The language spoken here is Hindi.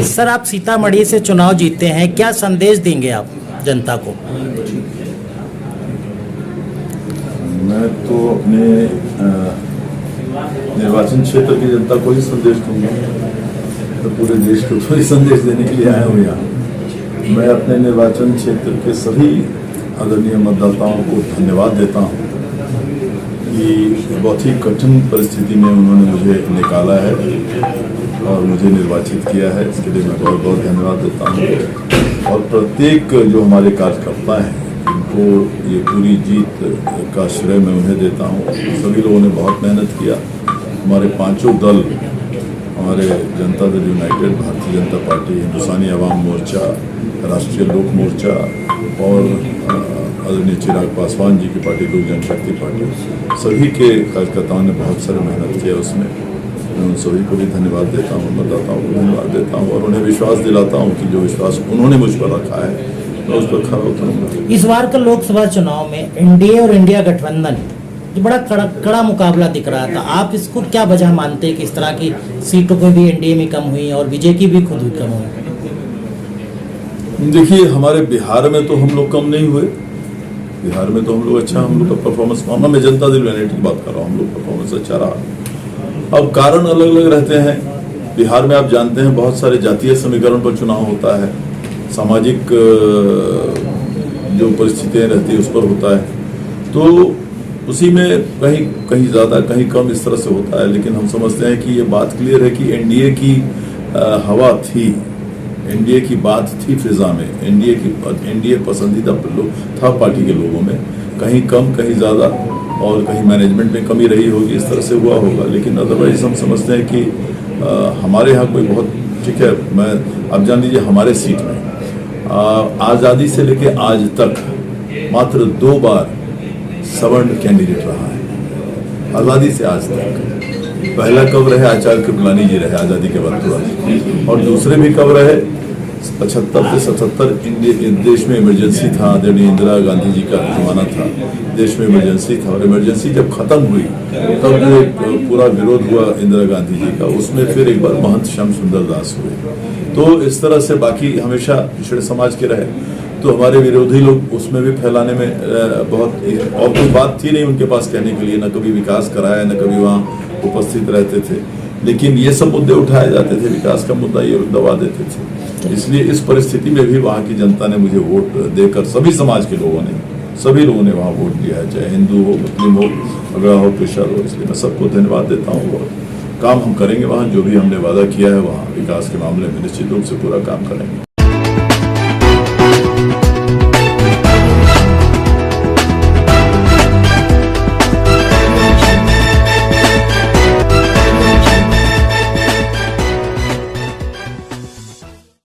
सर, आप सीतामढ़ी से चुनाव जीते हैं, क्या संदेश देंगे आप जनता को? मैं तो अपने निर्वाचन क्षेत्र की जनता को ही संदेश दूंगा, तो पूरे देश को तो ही संदेश देने के लिए आया हूँ यहाँ। मैं अपने निर्वाचन क्षेत्र के सभी आदरणीय मतदाताओं को धन्यवाद देता हूँ कि बहुत ही कठिन परिस्थिति में उन्होंने मुझे निकाला है और मुझे निर्वाचित किया है। इसके लिए मैं बहुत बहुत धन्यवाद देता हूँ। और प्रत्येक जो हमारे कार्यकर्ता हैं इनको ये पूरी जीत का श्रेय मैं उन्हें देता हूँ। सभी लोगों ने बहुत मेहनत किया। हमारे पांचों दल, हमारे जनता दल यूनाइटेड, भारतीय जनता पार्टी, हिंदुस्तानी अवाम मोर्चा, राष्ट्रीय लोक मोर्चा और आदरणीय चिराग पासवान जी की पार्टी, लोक जनशक्ति पार्टी, सभी के कार्यकर्ताओं ने बहुत सारे मेहनत किया उसमें। मैं उन सभी को भी धन्यवाद देता हूँ, मतदाताओं को धन्यवाद देता हूँ और उन्हें विश्वास दिलाता हूँ कि जो विश्वास उन्होंने मुझ पर रखा है मैं उस पर खरा उतरूंगा। इस बार का लोकसभा चुनाव में एनडीए और इंडिया गठबंधन जो बड़ा कड़ा मुकाबला दिख रहा था, आप इसको क्या वजह मानते हैं कि इस तरह की सीटों पर भी एनडीए में कम हुई और विजय की भी खुद कम हुई? देखिए, हमारे बिहार में तो हम लोग कम नहीं हुए। बिहार में तो हम लोग अच्छा, हम लोग का परफॉर्मेंस, मैं जनता दल यूनाइटेड की बात कर रहा हूँ, हम लोग परफॉर्मेंस अच्छा रहा। अब कारण अलग अलग रहते हैं। बिहार में आप जानते हैं बहुत सारे जातीय समीकरण पर चुनाव होता है, सामाजिक जो परिस्थितियाँ रहती है उस पर होता है, तो उसी में कहीं कहीं ज़्यादा कहीं कम इस तरह से होता है। लेकिन हम समझते हैं कि ये बात क्लियर है कि एनडीए की हवा थी, एनडीए की बात थी फिजा में, एनडीए पसंदीदा लोग था पार्टी के लोगों में, कहीं कम कहीं ज़्यादा और कहीं मैनेजमेंट में कमी रही होगी, इस तरह से हुआ होगा। लेकिन अदरवाइज हम समझते हैं कि हमारे यहाँ कोई बहुत ठीक है। मैं अब जान लीजिए हमारे सीट में आज़ादी से लेके आज तक मात्र 2 बार सवर्ण कैंडिडेट रहा है, आज़ादी से आज तक। पहला कब रहे? आचार्य कृपलानी जी रहे आज़ादी के बाद तुरंत, और दूसरे भी कब रहे? 75 से 77 देश में इमरजेंसी था, आदरणीय इंदिरा गांधी जी का जमाना था, देश में इमरजेंसी था, और इमरजेंसी जब खत्म हुई तब जो एक पूरा विरोध हुआ इंदिरा गांधी जी का, उसमें फिर एक बार महंत श्याम सुंदर दास हुए। तो इस तरह से बाकी हमेशा पिछड़े समाज के रहे, तो हमारे विरोधी लोग उसमें भी फैलाने में बहुत, और कोई बात थी नहीं उनके पास कहने के लिए, न कभी विकास कराया, न कभी वहाँ उपस्थित रहते थे। लेकिन ये सब मुद्दे उठाए जाते थे, विकास का मुद्दा ये दबा देते थे। इसलिए इस परिस्थिति में भी वहाँ की जनता ने मुझे वोट देकर, सभी समाज के लोगों ने, सभी लोगों ने वहाँ वोट दिया है, चाहे हिंदू हो, मुस्लिम हो, अगड़ा हो, पिछड़ा हो। इसलिए मैं सबको धन्यवाद देता हूँ और काम हम करेंगे वहाँ, जो भी हमने वादा किया है वहाँ विकास के मामले में निश्चित रूप से पूरा काम करेंगे।